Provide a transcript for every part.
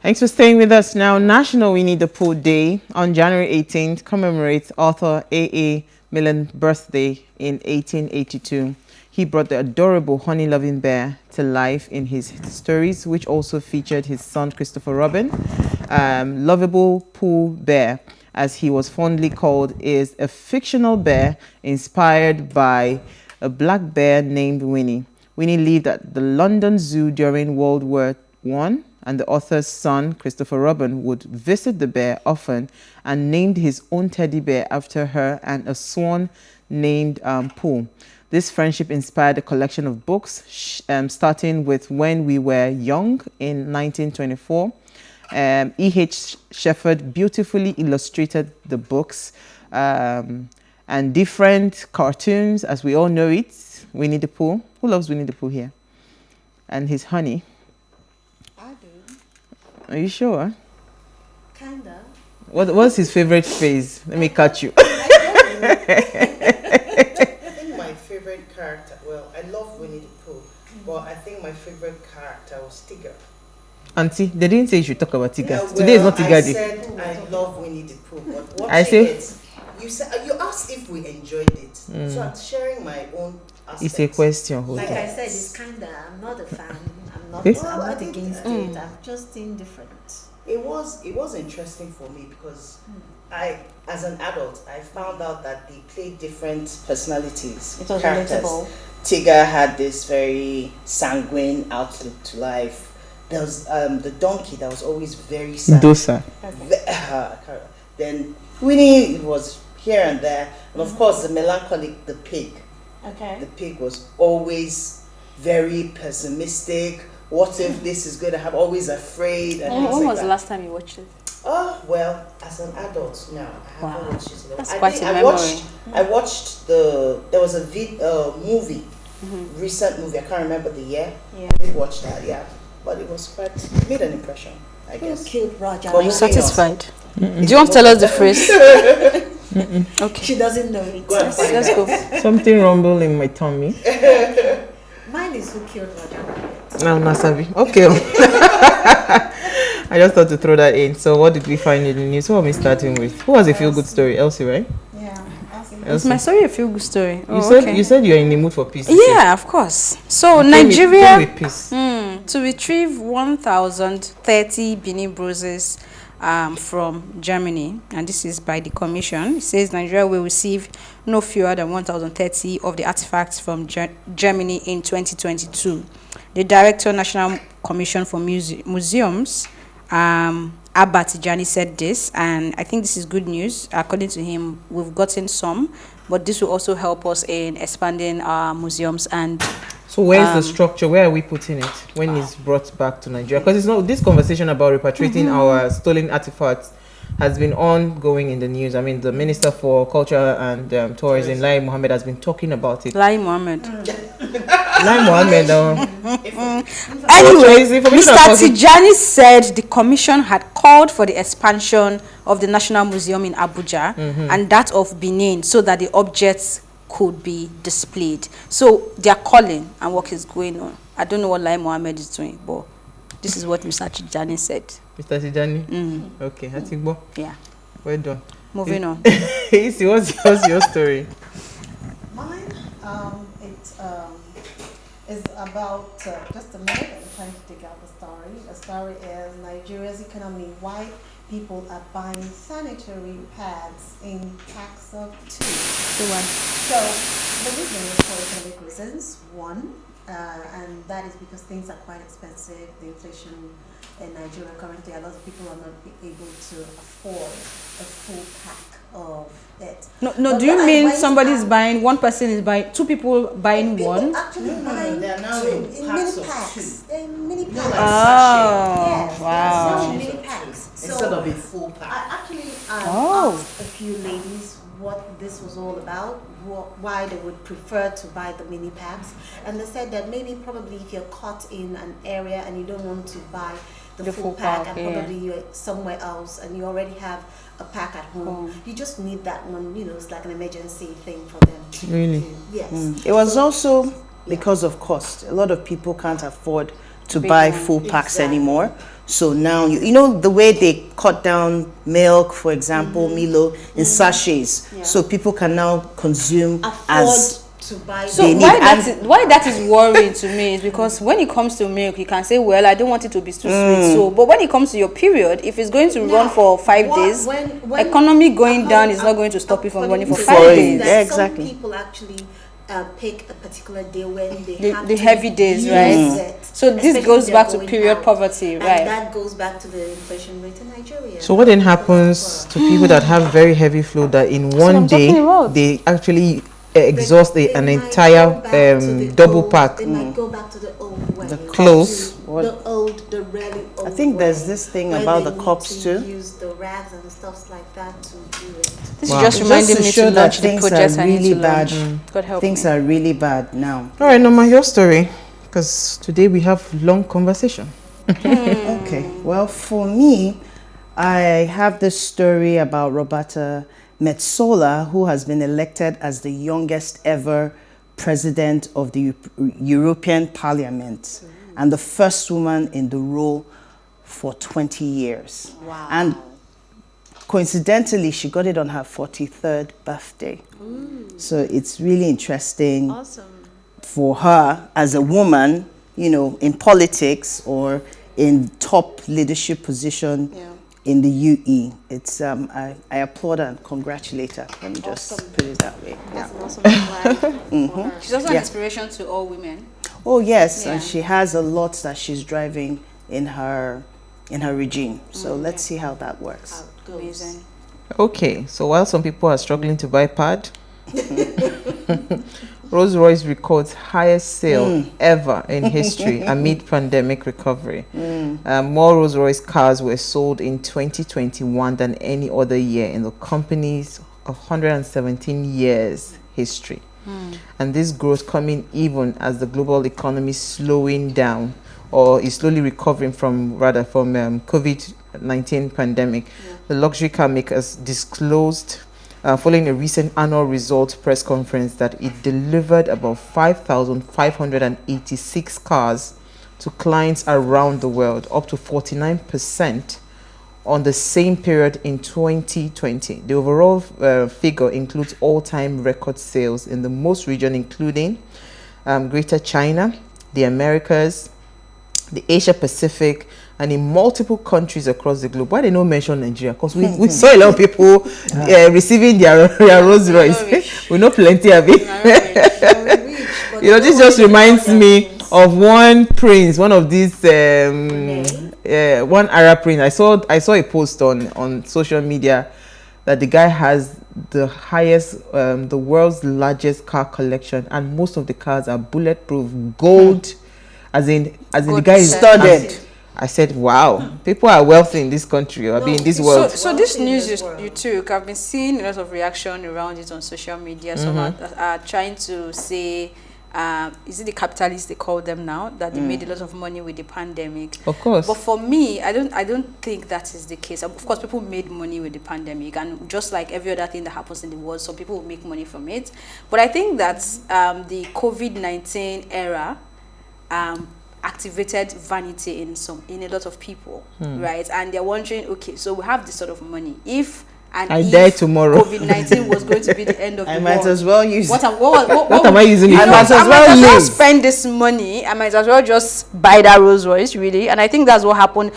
Thanks for staying with us. Now, National Winnie the Pooh Day on January 18th commemorates author A.A. Milne's birthday in 1882. He brought the adorable honey-loving bear to life in his stories, which also featured his son Christopher Robin. Lovable Pooh Bear, as he was fondly called, is a fictional bear inspired by a black bear named Winnie. Winnie lived at the London Zoo during World War I, and the author's son, Christopher Robin, would visit the bear often and named his own teddy bear after her and a swan named Pooh. This friendship inspired a collection of books, starting with When We Were Young in 1924. E.H. Shepard beautifully illustrated the books, and different cartoons, as we all know it. Winnie the Pooh. Who loves Winnie the Pooh here? And his honey. I do. Are you sure? Kinda. What's his favorite phase? Let me catch you. I think my favorite character, well, I love Winnie the Pooh, but I think my favorite character was Tigger. Auntie, they didn't say you should talk about Tigger. Yeah, well, Today is not Tigger I Day. said I love Winnie the Pooh, but watching I say, it, you asked if we enjoyed it. So I'm sharing my own aspects. it's a question. Like I said, it's kinda. I'm not a fan. I'm not against it. I'm just indifferent. It was interesting for me because as an adult, I found out that they played different personalities. It was characters. relatable. Tigger had this very sanguine outlook to life. There was the donkey that was always very sad. Dosa. Then Winnie was here and there, and of course the melancholic, the pig. Okay. The pig was always very pessimistic. What if this is going to happen? Always afraid. And When was the last time you watched it? Oh, well, as an adult now, I haven't watched it. That's I quite think a I memory. watched there was a movie, recent movie, I can't remember the year. Yeah. I did watch that, yeah. But it made an impression, I Who guess. killed Roger? But Are you moving on. satisfied? Do you want to tell us the phrase? Okay. She doesn't know it. Go and find Let's out. go. Something rumble in my tummy. Mine is Who Killed Roger? No, Nasabi. Okay. I just thought to throw that in. So what did we find in the news? Who are we starting with? Who has a feel-good story? Elsie, right? Yeah. Is my story a feel-good story? You said you're in the mood for peace. Yeah, of course. So Came Nigeria, with peace. to retrieve 1,030 Benin bruises from Germany, and this is by the Commission. It says Nigeria will receive no fewer than 1,030 of the artifacts from Germany in 2022. The Director, National Commission for Museums, Abba Tijani, said this, and I think this is good news. According to him, we've gotten some, but this will also help us in expanding our museums. And So where's the structure? Where are we putting it when it's brought back to Nigeria? Because it's not this conversation about repatriating our stolen artifacts has been ongoing in the news. I mean, the Minister for Culture and Tourism, Lai Mohammed, has been talking about it. Lai Mohammed. Lai Mohammed. Anyway, Mr. Tijani said the commission had called for the expansion of the National Museum in Abuja and that of Benin so that the objects could be displayed. So they are calling and work is going on. I don't know what Lai Mohammed is doing, but this is what Mr. Tijani said. Mr. Tijani? Okay, I think yeah. Well done. Moving on. Easy, what's your story? Mine, is about just a minute. I'm trying to dig out the story. The story is Nigeria's economy. Why people are buying sanitary pads in packs of 2. So the reason is for economic reasons. One, and that is because things are quite expensive. The inflation in Nigeria currently, a lot of people are not able to afford a full pack of it. No, do you mean somebody's buying, one person is buying, 2 people buying people one? Actually buying they are now 2 in packs mini of packs. 2. In mini packs. Oh, wow. So mini packs. Instead of a full pack. I actually asked a few ladies what this was all about, why they would prefer to buy the mini packs, and they said that probably if you're caught in an area and you don't want to buy the full pack, and probably you're somewhere else and you already have a pack at home, you just need that one, it's like an emergency thing for them. Really? Yes. It was also because of cost. A lot of people can't afford to Big buy one. full packs Exactly. anymore. So now, you know, the way they cut down milk, for example, Milo, in sachets. Yeah. So people can now consume as... to buy So They why need- why that is worrying to me is because when it comes to milk, you can say, well, I don't want it to be too sweet. So, but when it comes to your period, if it's going to run for 5 days, economy going down is not going to stop you from running for according 5 For it, days. yeah, exactly. Some people actually pick a particular day when they The- have the to heavy days, use right? it, So this especially goes if back they're to going period out. poverty, And right? that goes back to the inflation rate in Nigeria. So what then happens to people that have very heavy flow that in what one I'm day talking about. they actually exhaust They an might entire go back to the double old- pack? They might go back to the old way. Close. The really old I think there's way, this thing where about they the need cups to too. use the rags and the stuffs like that to do it. This Wow. is just Just reminding to me show to that launch the things project are I need really to bad. launch. God help Things me. are really bad now. All right, Norma, your story, because today we have long conversation. Okay. Well, for me, I have this story about Roberta Metsola, who has been elected as the youngest ever president of the European Parliament and the first woman in the role for 20 years. Wow. And coincidentally, she got it on her 43rd birthday. So it's really interesting Awesome. for her as a woman, you know, in politics or in top leadership position Yeah. in the UE. It's I applaud her and congratulate her. Let me just Awesome. put it that way. Yeah. That's an awesome flag for her. She's also an Yeah. inspiration to all women. Oh yes, Yeah. and she has a lot that she's driving in her regime. So let's see how that works. How it goes. Amazing. Okay, so while some people are struggling to buy pad, Rolls-Royce records highest sale ever in history amid pandemic recovery. More Rolls-Royce cars were sold in 2021 than any other year in the company's 117 years history. And this growth coming even as the global economy is slowing down or is slowly recovering from COVID-19 pandemic. The luxury car makers disclosed following a recent annual results press conference that it delivered about 5,586 cars to clients around the world, up to 49% on the same period in 2020. The overall figure includes all-time record sales in the most region, including Greater China, the Americas, the Asia Pacific, and in multiple countries across the globe. Why they don't mention Nigeria? Because we saw a lot of people receiving their Rolls Royce. We know plenty of it. You know, this just reminds me of one prince, one of these one Arab prince. I saw a post on social media that the guy has the highest, the world's largest car collection, and most of the cars are bulletproof, gold, as in the guy is Studded. I said, wow, people are wealthy in this country, or in this world. So this Wealthy in news this you world. took, I've been seeing a lot of reaction around it on social media. Some are trying to say, is it the capitalists they call them now, that they made a lot of money with the pandemic? Of course. But for me, I don't think that is the case. Of course, people made money with the pandemic, and just like every other thing that happens in the world, some people will make money from it. But I think that the COVID-19 era activated vanity in a lot of people, right? And they're wondering, okay, so we have this sort of money. If I die tomorrow. COVID-19 was going to be the end of the I world. might as well use What am I using it I for? might as I might well as well spend this money. I might as well just buy that Rolls Royce, really. And I think that's what happened.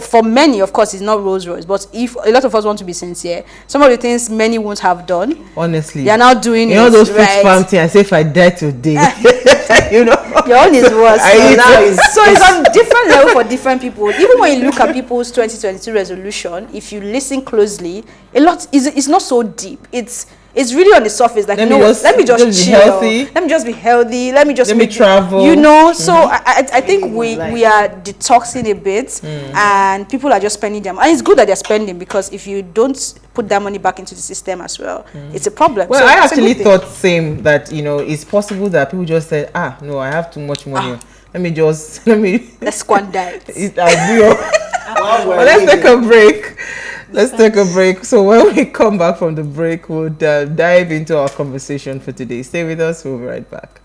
For many, of course, it's not Rolls Royce. But if a lot of us want to be sincere, some of the things many won't have done, Honestly, they are now doing you know it, those fixed right? farm thing. I say if I die today, you know. Your own is worse. I- So it's on different level for different people. Even when you look at people's 2022 resolution, if you listen closely, a lot is not so deep. It's really on the surface. Like, Let you me know, just- let me just just be chill. healthy. Let me just be healthy. Let me just Let me travel. You know, so I think Really we are detoxing a bit, and people are just spending them. And it's good that they're spending, because if you don't put that money back into the system as well, it's a problem. Well, So I it's a actually good thing. thought same that it's possible that people just said, no, I have too much money. Let me Let's squander it. I'll be all- But let's take a break. Let's take a break. So when we come back from the break, we'll dive into our conversation for today. Stay with us. We'll be right back.